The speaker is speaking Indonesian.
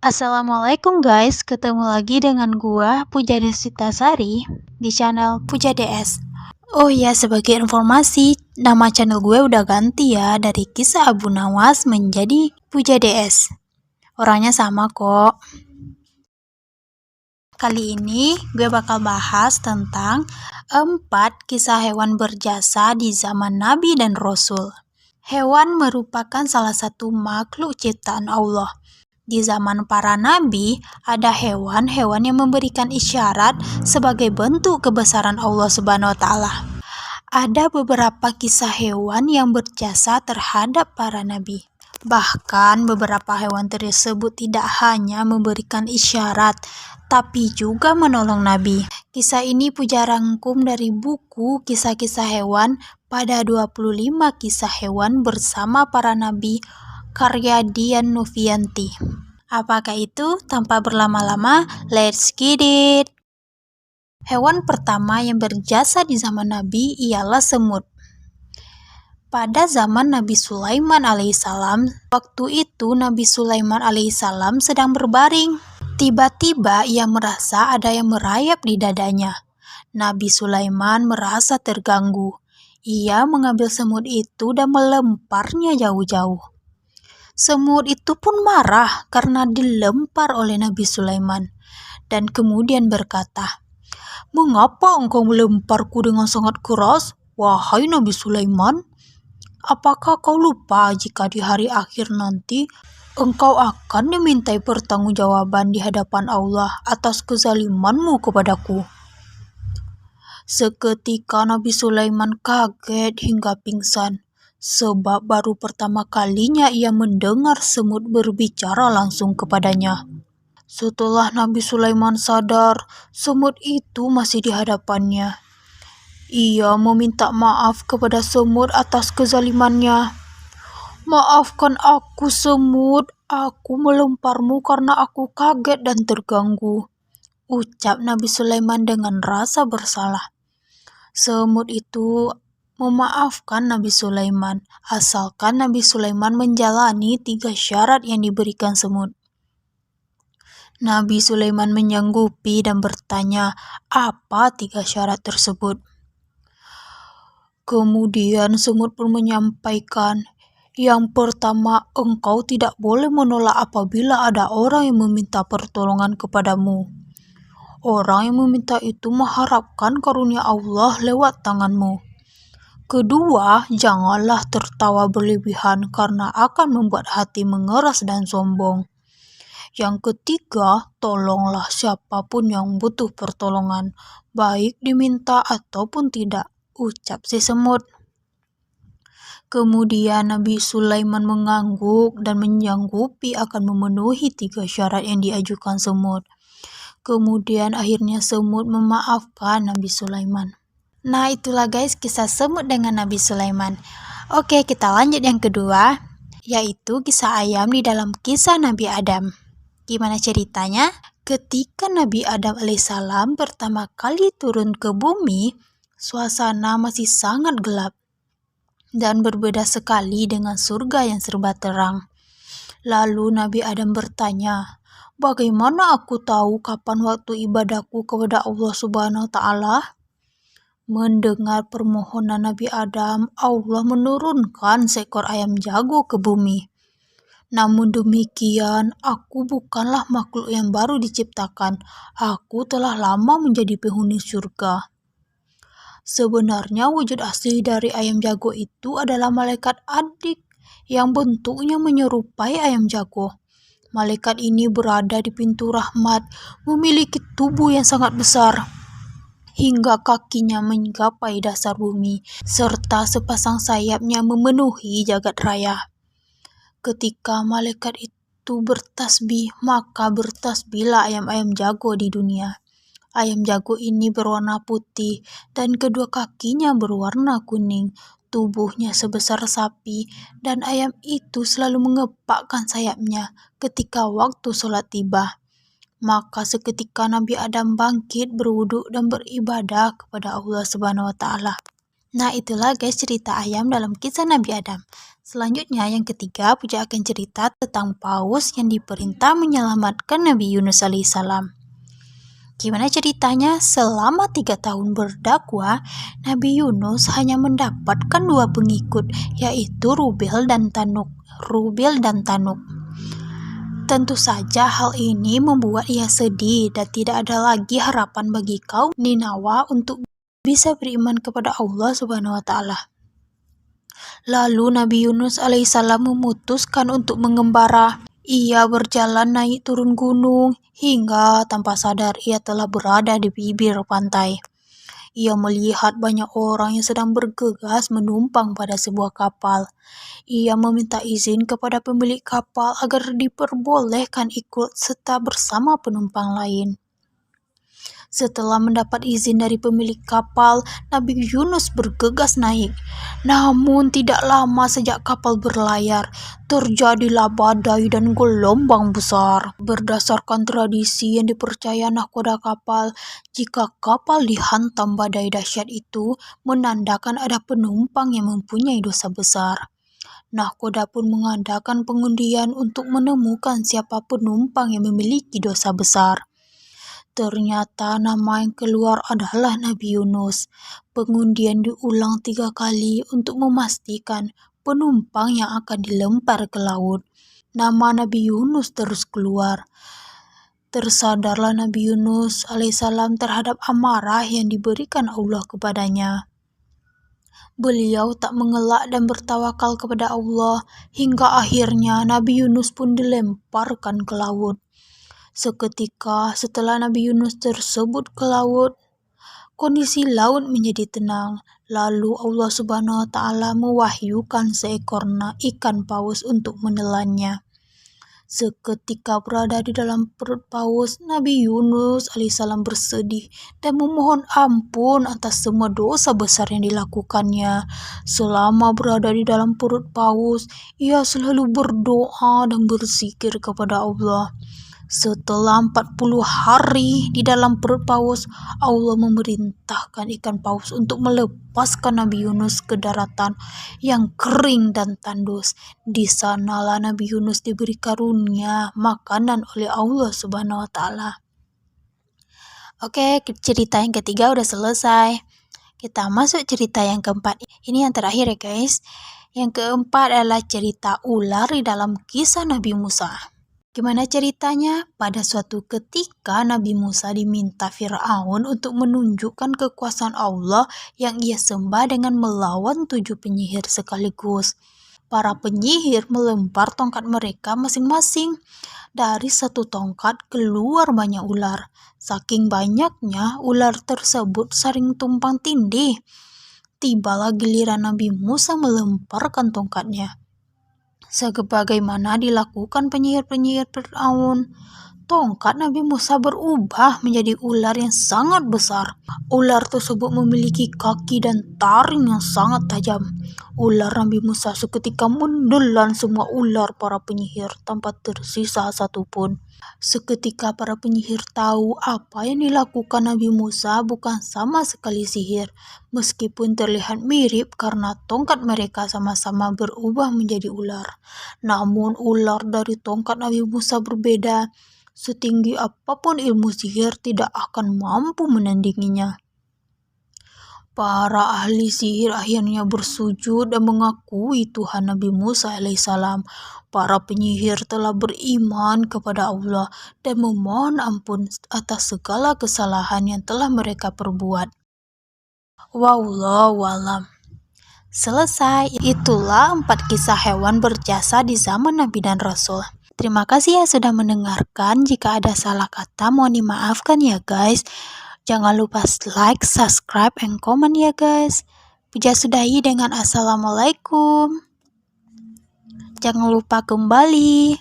Assalamualaikum guys, ketemu lagi dengan gua Puja Sari di channel Puja DS. Oh ya, sebagai informasi, nama channel gue udah ganti ya dari Kisah Abu Nawas menjadi Puja DS. Orangnya sama kok. Kali ini gue bakal bahas tentang 4 kisah hewan berjasa di zaman Nabi dan Rasul. Hewan merupakan salah satu makhluk ciptaan Allah. Di zaman para nabi, ada hewan-hewan yang memberikan isyarat sebagai bentuk kebesaran Allah Subhanahu wa Ta'ala. Ada beberapa kisah hewan yang berjasa terhadap para nabi. Bahkan beberapa hewan tersebut tidak hanya memberikan isyarat, tapi juga menolong nabi. Kisah ini Puja rangkum dari buku Kisah-Kisah Hewan pada 25 kisah hewan bersama para nabi karya Dian Novianti. Apakah itu? Tanpa berlama-lama, let's get it! Hewan pertama yang berjasa di zaman Nabi ialah semut. Pada zaman Nabi Sulaiman alaihissalam, waktu itu Nabi Sulaiman alaihissalam sedang berbaring. Tiba-tiba ia merasa ada yang merayap di dadanya. Nabi Sulaiman merasa terganggu. Ia mengambil semut itu dan melemparnya jauh-jauh. Semut itu pun marah karena dilempar oleh Nabi Sulaiman dan kemudian berkata, "Mengapa engkau melemparku dengan sangat keras, wahai Nabi Sulaiman? Apakah kau lupa jika di hari akhir nanti engkau akan dimintai pertanggungjawaban di hadapan Allah atas kezalimanmu kepadaku?" Seketika Nabi Sulaiman kaget hingga pingsan, sebab baru pertama kalinya ia mendengar semut berbicara langsung kepadanya. Setelah Nabi Sulaiman sadar, semut itu masih di hadapannya. Ia meminta maaf kepada semut atas kezalimannya. "Maafkan aku, semut. Aku melemparmu karena aku kaget dan terganggu," ucap Nabi Sulaiman dengan rasa bersalah. Semut itu memaafkan Nabi Sulaiman, asalkan Nabi Sulaiman menjalani 3 syarat yang diberikan semut. Nabi Sulaiman menyanggupi dan bertanya, apa 3 syarat tersebut? Kemudian semut pun menyampaikan, yang pertama, engkau tidak boleh menolak apabila ada orang yang meminta pertolongan kepadamu. Orang yang meminta itu mengharapkan karunia Allah lewat tanganmu. Kedua, janganlah tertawa berlebihan karena akan membuat hati mengeras dan sombong. Yang ketiga, tolonglah siapapun yang butuh pertolongan, baik diminta ataupun tidak, ucap si semut. Kemudian Nabi Sulaiman mengangguk dan menyanggupi akan memenuhi 3 syarat yang diajukan semut. Kemudian akhirnya semut memaafkan Nabi Sulaiman. Nah, itulah guys kisah semut dengan Nabi Sulaiman. Oke, kita lanjut yang kedua, yaitu kisah ayam di dalam kisah Nabi Adam. Gimana ceritanya? Ketika Nabi Adam alaihissalam pertama kali turun ke bumi, suasana masih sangat gelap dan berbeda sekali dengan surga yang serba terang. Lalu Nabi Adam bertanya, "Bagaimana aku tahu kapan waktu ibadahku kepada Allah Subhanahu wa Ta'ala?" Mendengar permohonan Nabi Adam, Allah menurunkan seekor ayam jago ke bumi. Namun demikian, aku bukanlah makhluk yang baru diciptakan. Aku telah lama menjadi penghuni surga. Sebenarnya wujud asli dari ayam jago itu adalah malaikat adik yang bentuknya menyerupai ayam jago. Malaikat ini berada di pintu rahmat, memiliki tubuh yang sangat besar, hingga kakinya menggapai dasar bumi, serta sepasang sayapnya memenuhi jagat raya. Ketika malaikat itu bertasbih, maka bertasbihlah ayam-ayam jago di dunia. Ayam jago ini berwarna putih dan kedua kakinya berwarna kuning. Tubuhnya sebesar sapi, dan ayam itu selalu mengepakkan sayapnya ketika waktu sholat tiba. Maka seketika Nabi Adam bangkit berwudu dan beribadah kepada Allah Subhanahu wa Ta'ala. Nah, itulah guys cerita ayam dalam kisah Nabi Adam. Selanjutnya yang ketiga, Puja akan cerita tentang paus yang diperintah menyelamatkan Nabi Yunus alaihissalam. Gimana ceritanya? Selama 3 tahun berdakwah, Nabi Yunus hanya mendapatkan 2 pengikut, yaitu Rubil dan Tanuk. Tentu saja hal ini membuat ia sedih dan tidak ada lagi harapan bagi kaum Ninawa untuk bisa beriman kepada Allah Subhanahu wa taala. Lalu Nabi Yunus alaihissalam memutuskan untuk mengembara. Ia berjalan naik turun gunung hingga tanpa sadar ia telah berada di bibir pantai. Ia melihat banyak orang yang sedang bergegas menumpang pada sebuah kapal. Ia meminta izin kepada pemilik kapal agar diperbolehkan ikut serta bersama penumpang lain. Setelah mendapat izin dari pemilik kapal, Nabi Yunus bergegas naik. Namun tidak lama sejak kapal berlayar, terjadilah badai dan gelombang besar. Berdasarkan tradisi yang dipercaya nahkoda kapal, jika kapal dihantam badai dahsyat itu, menandakan ada penumpang yang mempunyai dosa besar. Nahkoda pun mengadakan pengundian untuk menemukan siapa penumpang yang memiliki dosa besar. Ternyata nama yang keluar adalah Nabi Yunus. Pengundian diulang 3 kali untuk memastikan penumpang yang akan dilempar ke laut. Nama Nabi Yunus terus keluar. Tersadarlah Nabi Yunus alaihissalam terhadap amarah yang diberikan Allah kepadanya. Beliau tak mengelak dan bertawakal kepada Allah, hingga akhirnya Nabi Yunus pun dilemparkan ke laut. Seketika setelah Nabi Yunus tersebut ke laut, kondisi laut menjadi tenang. Lalu Allah Subhanahu wa taala mewahyukan seekor ikan paus untuk menelannya. Seketika berada di dalam perut paus, Nabi Yunus alaihissalam bersedih dan memohon ampun atas semua dosa besar yang dilakukannya. Selama berada di dalam perut paus, ia selalu berdoa dan berzikir kepada Allah. Setelah 40 hari di dalam perut paus, Allah memerintahkan ikan paus untuk melepaskan Nabi Yunus ke daratan yang kering dan tandus. Di sanalah Nabi Yunus diberi karunia makanan oleh Allah Subhanahu wa taala. Oke, cerita yang ketiga udah selesai. Kita masuk cerita yang keempat. Ini yang terakhir ya guys. Yang keempat adalah cerita ular di dalam kisah Nabi Musa. Gimana ceritanya? Pada suatu ketika Nabi Musa diminta Fir'aun untuk menunjukkan kekuasaan Allah yang ia sembah dengan melawan 7 penyihir sekaligus. Para penyihir melempar tongkat mereka masing-masing. Dari satu tongkat keluar banyak ular. Saking banyaknya, ular tersebut saling tumpang tindih. Tibalah giliran Nabi Musa melemparkan tongkatnya. Sebagaimana dilakukan penyihir-penyihir Fir'aun, tongkat Nabi Musa berubah menjadi ular yang sangat besar. Ular tersebut memiliki kaki dan taring yang sangat tajam. Ular Nabi Musa seketika menelan semua ular para penyihir tanpa tersisa satupun. Seketika para penyihir tahu apa yang dilakukan Nabi Musa bukan sama sekali sihir, meskipun terlihat mirip karena tongkat mereka sama-sama berubah menjadi ular. Namun ular dari tongkat Nabi Musa berbeda. Setinggi apapun ilmu sihir tidak akan mampu menandinginya. Para ahli sihir akhirnya bersujud dan mengakui Tuhan Nabi Musa alaihissalam. Para penyihir telah beriman kepada Allah dan memohon ampun atas segala kesalahan yang telah mereka perbuat. Wallahu a'lam. Selesai. Itulah 4 kisah hewan berjasa di zaman Nabi dan Rasul. Terima kasih ya sudah mendengarkan. Jika ada salah kata mohon dimaafkan ya guys. Jangan lupa like, subscribe, and comment ya guys. Puja sudahi dengan assalamualaikum. Jangan lupa kembali.